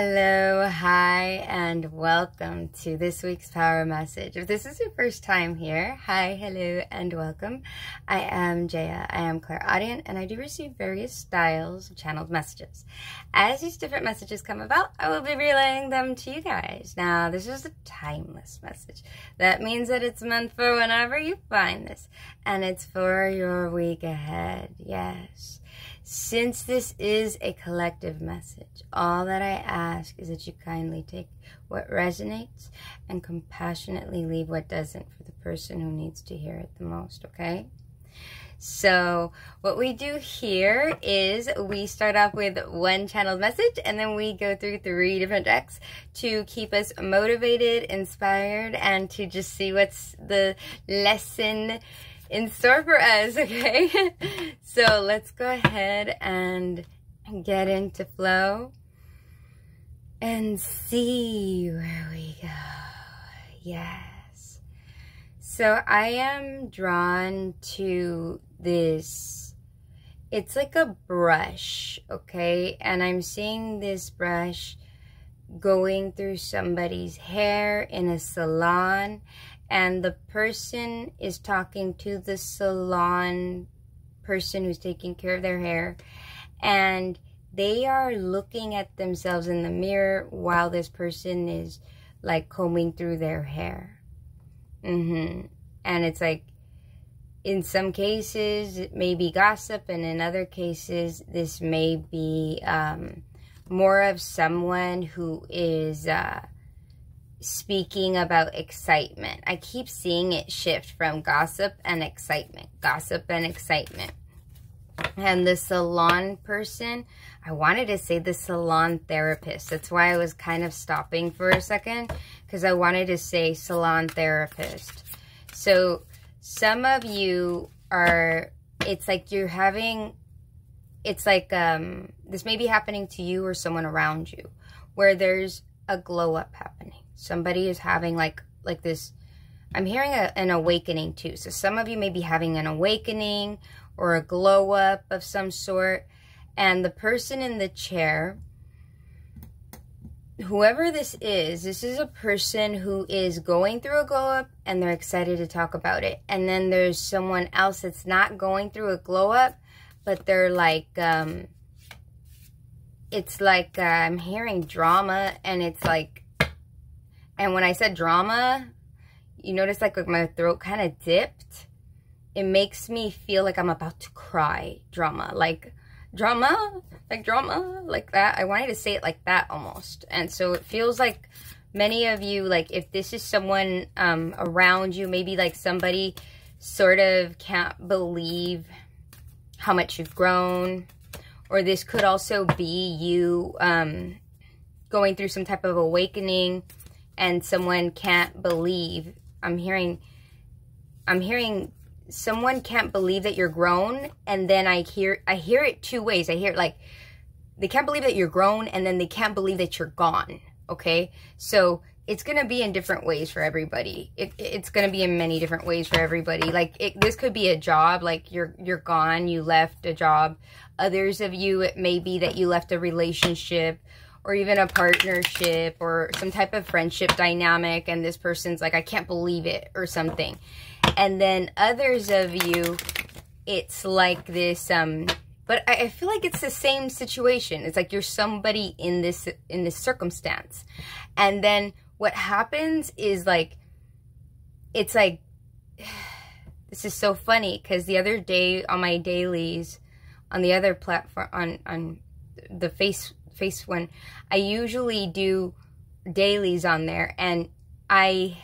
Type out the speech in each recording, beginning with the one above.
Hello, hi, and welcome to this week's power message. If this is your first time here, hi, hello, and welcome. I am Jaya. I am clairaudient, and I do receive various styles of channeled messages. As these different messages come about, I will be relaying them to you guys. Now, this is a timeless message. That means that it's meant for whenever you find this, and it's for your week ahead. Yes. Since this is a collective message, all that I ask is that you kindly take what resonates and compassionately leave what doesn't for the person who needs to hear it the most, okay? So what we do here is we start off with one channeled message and then we go through 3 different decks to keep us motivated, inspired, and to just see what's the lesson in store for us, okay? So let's go ahead and get into flow and see where we go. Yes. So I am drawn to this. It's like a brush, okay? And I'm seeing this brush going through somebody's hair in a salon, and the person is talking to the salon person who's taking care of their hair, and they are looking at themselves in the mirror while this person is like combing through their hair. And it's like, in some cases it may be gossip, and in other cases this may be more of someone who is speaking about excitement. I keep seeing it shift from gossip and excitement, And the salon person, I wanted to say the salon therapist. That's why I was kind of stopping for a second, because I wanted to say salon therapist. So some of you are, it's like you're having, it's like this may be happening to you or someone around you, where there's a glow up happening. Somebody is having like this, I'm hearing an awakening too. So some of you may be having an awakening or a glow up of some sort. And the person in the chair, whoever this is a person who is going through a glow up and they're excited to talk about it. And then there's someone else that's not going through a glow up, but they're like, it's like I'm hearing drama, and it's like, and when I said drama, you notice like my throat kind of dipped. It makes me feel like I'm about to cry. Drama, like drama, like that. I wanted to say it like that almost. And so it feels like many of you, like if this is someone around you, maybe like somebody sort of can't believe how much you've grown. Or this could also be you going through some type of awakening, and someone can't believe, I'm hearing someone can't believe that you're grown, and then I hear it 2 ways. I hear it like, they can't believe that you're grown, and then they can't believe that you're gone, okay? So it's going to be in different ways for everybody. It's going to be in many different ways for everybody. Like, this could be a job, like you're gone, you left a job. Others of you, it may be that you left a relationship, or even a partnership, or some type of friendship dynamic, and this person's like, I can't believe it, or something. And then others of you, it's like this, but I feel like it's the same situation. It's like you're somebody in this circumstance. And then what happens is like, it's like, this is so funny, because the other day on my dailies, on the other platform, on the face one, I usually do dailies on there, and I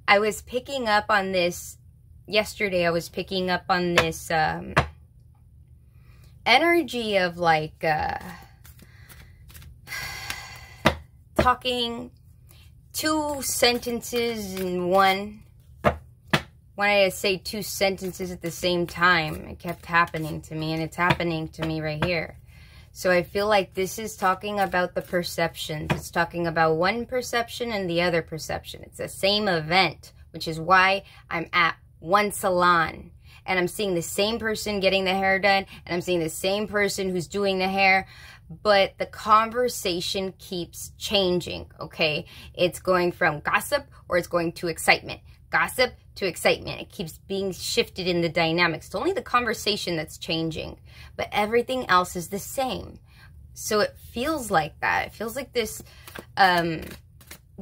was picking up on this yesterday. I was picking up on this energy of like talking 2 sentences in one. When I say 2 sentences at the same time, it kept happening to me, and it's happening to me right here. So I feel like this is talking about the perceptions. It's talking about one perception and the other perception. It's the same event, which is why I'm at one salon. and I'm seeing the same person getting the hair done, and I'm seeing the same person who's doing the hair, but the conversation keeps changing, okay? It's going from gossip or it's going to excitement. Gossip to excitement. It keeps being shifted in the dynamics. It's only the conversation that's changing, but everything else is the same. So it feels like that. It feels like this,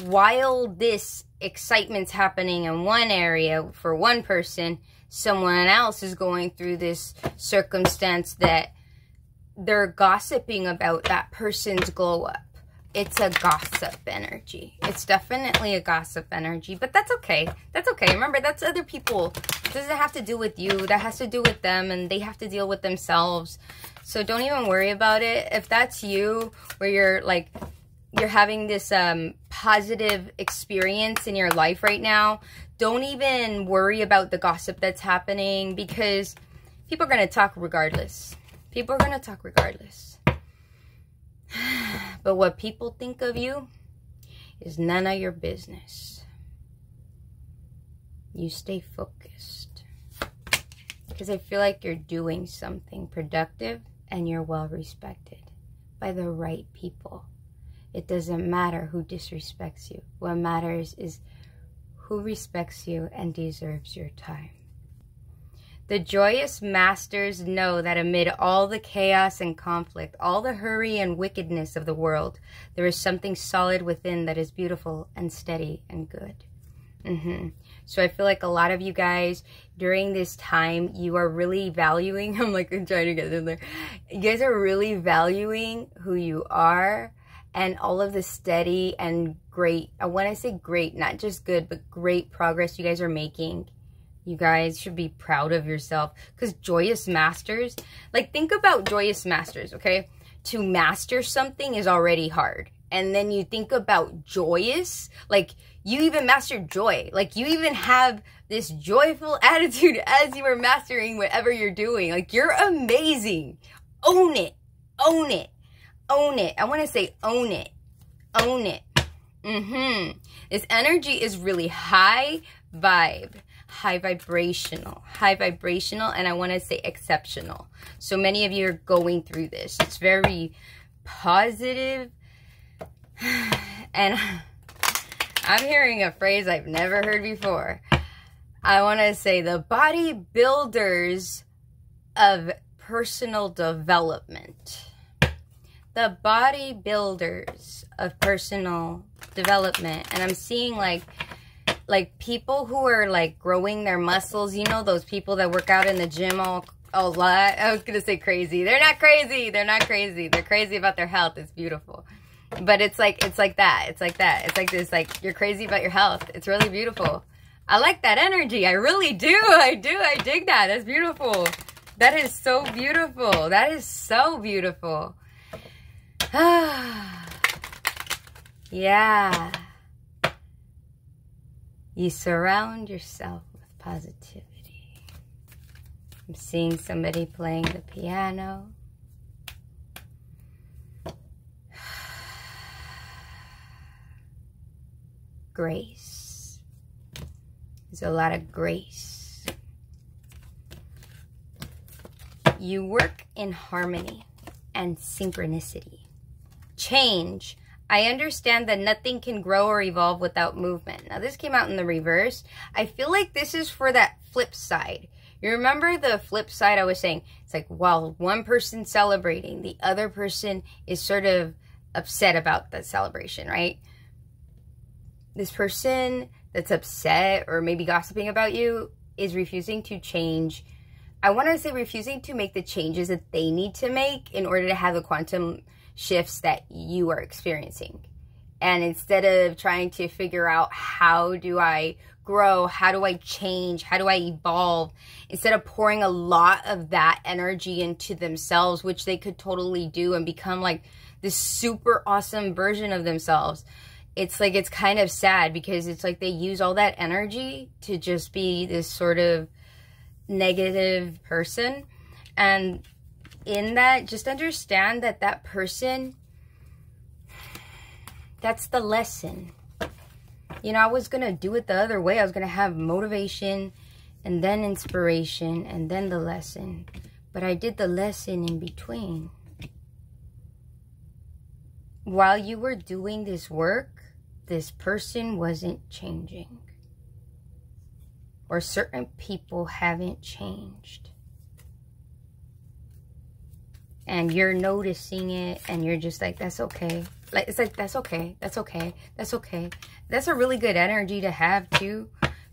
while this excitement's happening in one area for one person, someone else is going through this circumstance that they're gossiping about that person's glow up. It's a gossip energy. It's definitely a gossip energy, but that's okay. That's okay. Remember, that's other people. It doesn't have to do with you. That has to do with them, and they have to deal with themselves. So don't even worry about it. If that's you, where you're like, you're having this positive experience in your life right now, don't even worry about the gossip that's happening, because people are going to talk regardless. People are going to talk regardless. But what people think of you is none of your business. You stay focused, because I feel like you're doing something productive and you're well respected by the right people. It doesn't matter who disrespects you. What matters is who respects you and deserves your time. The joyous masters know that amid all the chaos and conflict, all the hurry and wickedness of the world, there is something solid within that is beautiful and steady and good. So I feel like a lot of you guys during this time, you are really valuing, I'm trying to get in there. You guys are really valuing who you are and all of the steady and great, I want to say great, not just good, but great progress you guys are making. You guys should be proud of yourself, because joyous masters, like, think about joyous masters, okay? To master something is already hard. And then you think about joyous, like, you even mastered joy. Like, you even have this joyful attitude as you are mastering whatever you're doing. Like, you're amazing. Own it. Own it. Own it. I want to say own it. Own it. This energy is really high vibe. High vibrational, and I want to say exceptional. So many of you are going through this. It's very positive, and I'm hearing a phrase I've never heard before. I want to say the bodybuilders of personal development. The bodybuilders of personal development, and I'm seeing like people who are like growing their muscles, you know, those people that work out in the gym a lot. I was gonna say crazy. They're not crazy. They're not crazy. They're crazy about their health. It's beautiful. But it's like that. It's like that. It's like this, like, you're crazy about your health. It's really beautiful. I like that energy. I really do. I do. I dig that. That's beautiful. That is so beautiful. That is so beautiful. Yeah. You surround yourself with positivity. I'm seeing somebody playing the piano. Grace. There's a lot of grace. You work in harmony and synchronicity. Change. I understand that nothing can grow or evolve without movement. Now, this came out in the reverse. I feel like this is for that flip side. You remember the flip side I was saying? It's like, while one person's celebrating, the other person is sort of upset about the celebration, right? This person that's upset or maybe gossiping about you is refusing to change. I want to say refusing to make the changes that they need to make in order to have the quantum shifts that you are experiencing. And instead of trying to figure out, how do I grow, how do I change, how do I evolve, instead of pouring a lot of that energy into themselves, which they could totally do and become like this super awesome version of themselves, it's like, it's kind of sad, because it's like they use all that energy to just be this sort of negative person. And in that, just understand that that person, that's the lesson. You know, I was going to do it the other way. I was going to have motivation and then inspiration, and then the lesson. But I did the lesson in between. While you were doing this work, this person wasn't changing. Or certain people haven't changed. And you're noticing it, and you're just like, that's okay. Like, it's like, that's okay, that's okay, that's okay. That's a really good energy to have too.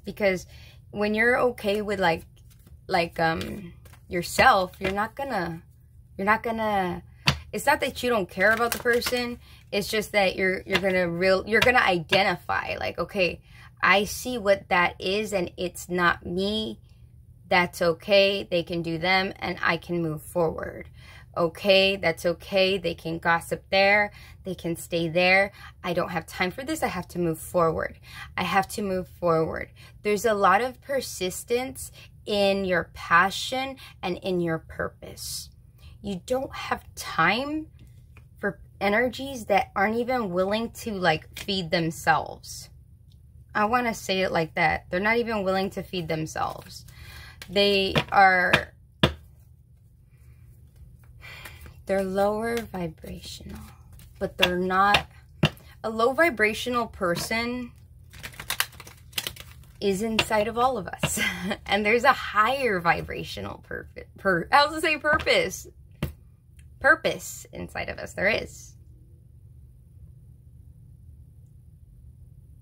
Because when you're okay with yourself, you're not gonna, it's not that you don't care about the person. It's just that you're gonna identify, like, okay, I see what that is, and it's not me. That's okay. They can do them, and I can move forward. Okay, that's okay. They can gossip there. They can stay there. I don't have time for this. I have to move forward. I have to move forward. There's a lot of persistence in your passion and in your purpose. You don't have time for energies that aren't even willing to, like, feed themselves. I want to say it like that. They're not even willing to feed themselves. They're lower vibrational, but they're not. A low vibrational person is inside of all of us. And there's a higher vibrational purpose inside of us. There is.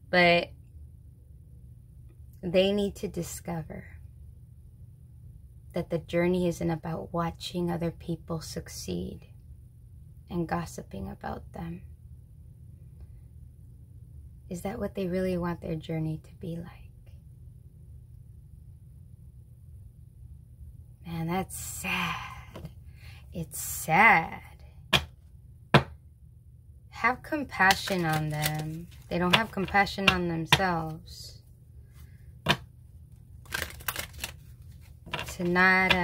But they need to discover that the journey isn't about watching other people succeed and gossiping about them. Is that what they really want their journey to be like? Man, that's sad. It's sad. Have compassion on them. They don't have compassion on themselves. To not,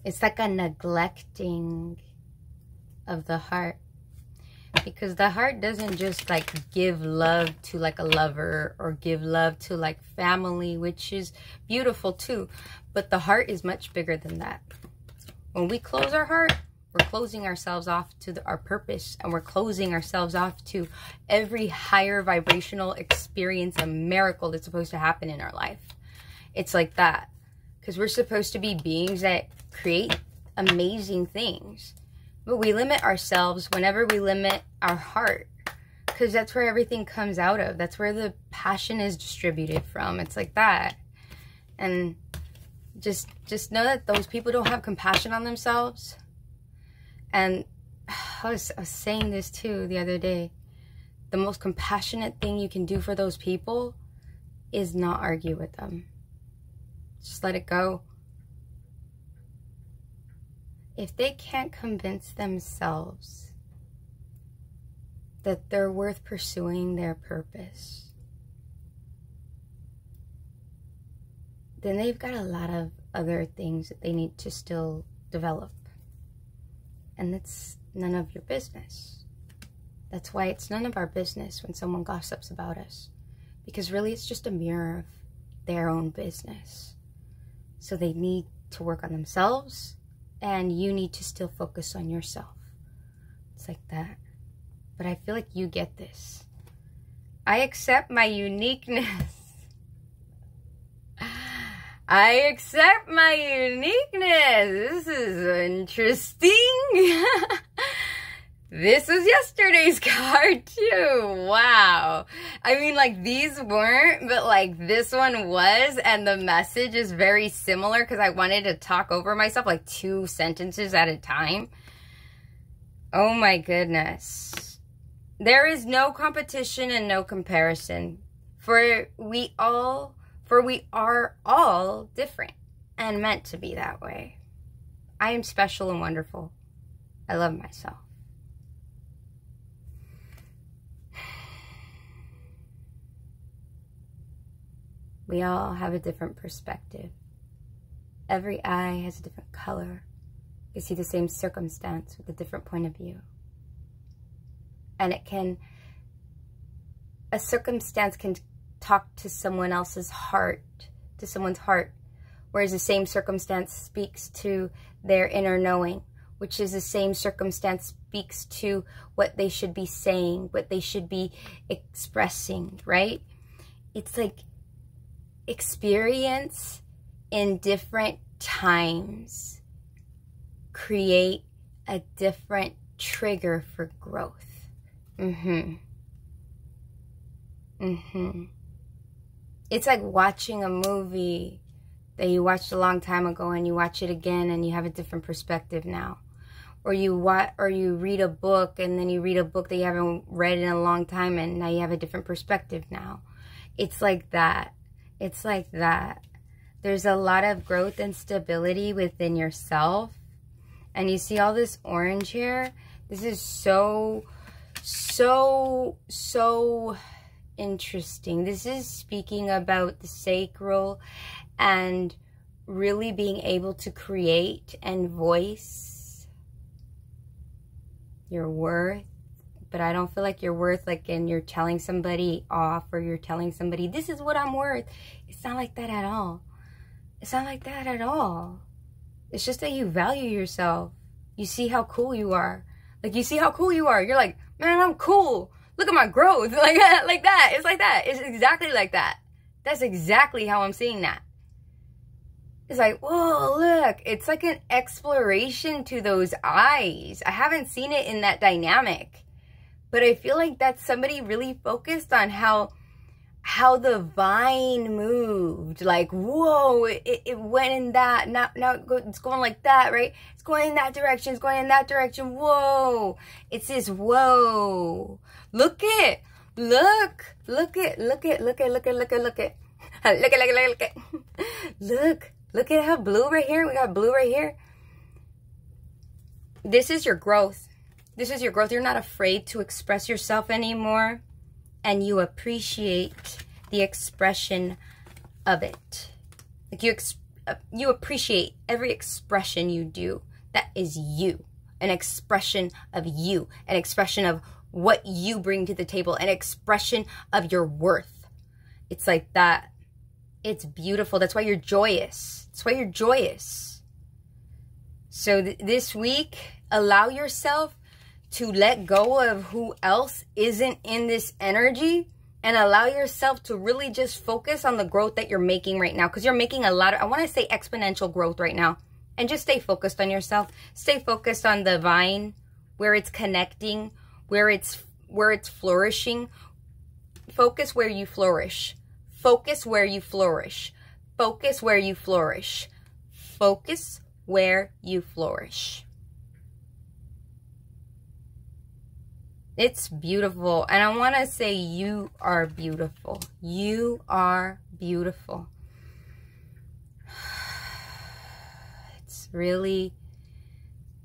it's like a neglecting of the heart. Because the heart doesn't just, like, give love to, like, a lover or give love to, like, family, which is beautiful too. But the heart is much bigger than that. When we close our heart, we're closing ourselves off to our purpose, and we're closing ourselves off to every higher vibrational experience and miracle that's supposed to happen in our life. It's like that. Because we're supposed to be beings that create amazing things. But we limit ourselves whenever we limit our heart. Because that's where everything comes out of. That's where the passion is distributed from. It's like that. And just know that those people don't have compassion on themselves. And I was saying this too the other day. The most compassionate thing you can do for those people is not argue with them. Just let it go. If they can't convince themselves that they're worth pursuing their purpose, then they've got a lot of other things that they need to still develop. And that's none of your business. That's why it's none of our business when someone gossips about us. Because really it's just a mirror of their own business. So they need to work on themselves, and you need to still focus on yourself. It's like that. But I feel like you get this. I accept my uniqueness. I accept my uniqueness. This is interesting. This was yesterday's card too. Wow. I mean, like, these weren't, but like this one was, and the message is very similar because I wanted to talk over myself like 2 sentences at a time. Oh my goodness. There is no competition and no comparison, for we are all different and meant to be that way. I am special and wonderful. I love myself. We all have a different perspective. Every eye has a different color. You see the same circumstance with a different point of view. And a circumstance can talk to someone else's heart, to someone's heart, whereas the same circumstance speaks to their inner knowing, which is the same circumstance speaks to what they should be saying, what they should be expressing, right? It's like experience in different times create a different trigger for growth. It's like watching a movie that you watched a long time ago and you watch it again and you have a different perspective now. Or you read a book and then you read a book that you haven't read in a long time and now you have a different perspective now. It's like that. It's like that. There's a lot of growth and stability within yourself. And you see all this orange here? This is so interesting. This is speaking about the sacral and really being able to create and voice your worth. But I don't feel like your worth like in you're telling somebody off or you're telling somebody, this is what I'm worth. It's not like that at all. It's not like that at all. It's just that you value yourself. You see how cool you are. Like, you see how cool you are. You're like, man, I'm cool. Look at my growth. Like that. It's like that. It's exactly like that. That's exactly how I'm seeing that. It's like, whoa, look. It's like an exploration to those eyes. I haven't seen it in that dynamic. But I feel like that's somebody really focused on how the vine moved. Like, whoa, it went in that. Now it's going like that, right? It's going in that direction. It's going in that direction. Whoa. It's this whoa. Look at how blue right here. We got blue right here. This is your growth. This is your growth. You're not afraid to express yourself anymore. And you appreciate the expression of it. Like you appreciate every expression you do. That is you. An expression of you. An expression of what you bring to the table. An expression of your worth. It's like that. It's beautiful. That's why you're joyous. That's why you're joyous. So this week, allow yourself to let go of who else isn't in this energy and allow yourself to really just focus on the growth that you're making right now. Because you're making a lot of, I want to say exponential growth right now. And just stay focused on yourself. Stay focused on the vine, where it's connecting, where it's flourishing. Focus where you flourish. Focus where you flourish. Focus where you flourish. Focus where you flourish. It's beautiful. And I want to say you are beautiful. You are beautiful. It's really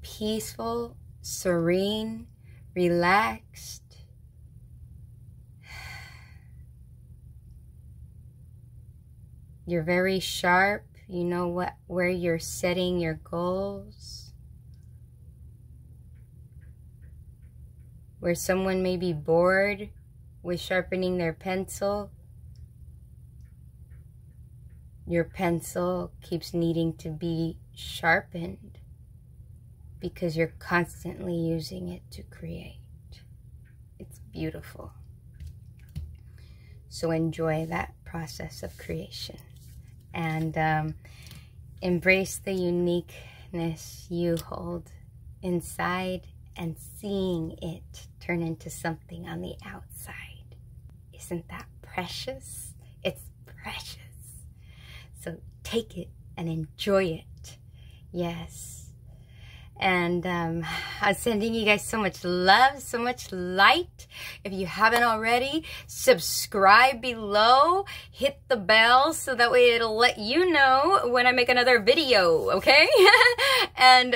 peaceful, serene, relaxed. You're very sharp. You know where you're setting your goals. Where someone may be bored with sharpening their pencil, your pencil keeps needing to be sharpened because you're constantly using it to create. It's beautiful. So enjoy that process of creation and embrace the uniqueness you hold inside and seeing it turn into something on the outside. Isn't that precious? It's precious. So take it and enjoy it. Yes. And I'm sending you guys so much love, so much light. If you haven't already, subscribe below. Hit the bell so that way it'll let you know when I make another video, okay? And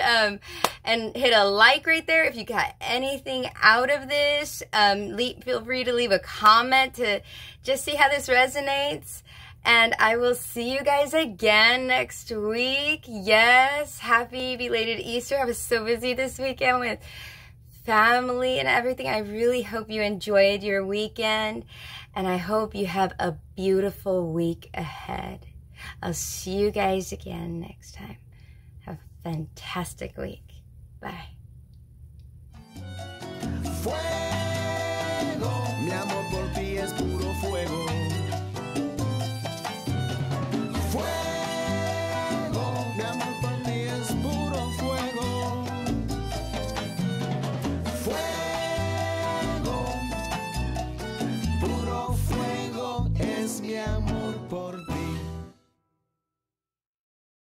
hit a like right there if you got anything out of this. Feel free to leave a comment to just see how this resonates. And I will see you guys again next week. Yes, happy belated Easter. I was so busy this weekend with family and everything. I really hope you enjoyed your weekend. And I hope you have a beautiful week ahead. I'll see you guys again next time. Have a fantastic week. Bye. Fuego, mi amor por ti es puro fuego. Fuego, mi amor por ti es puro fuego. Fuego, puro fuego es mi amor.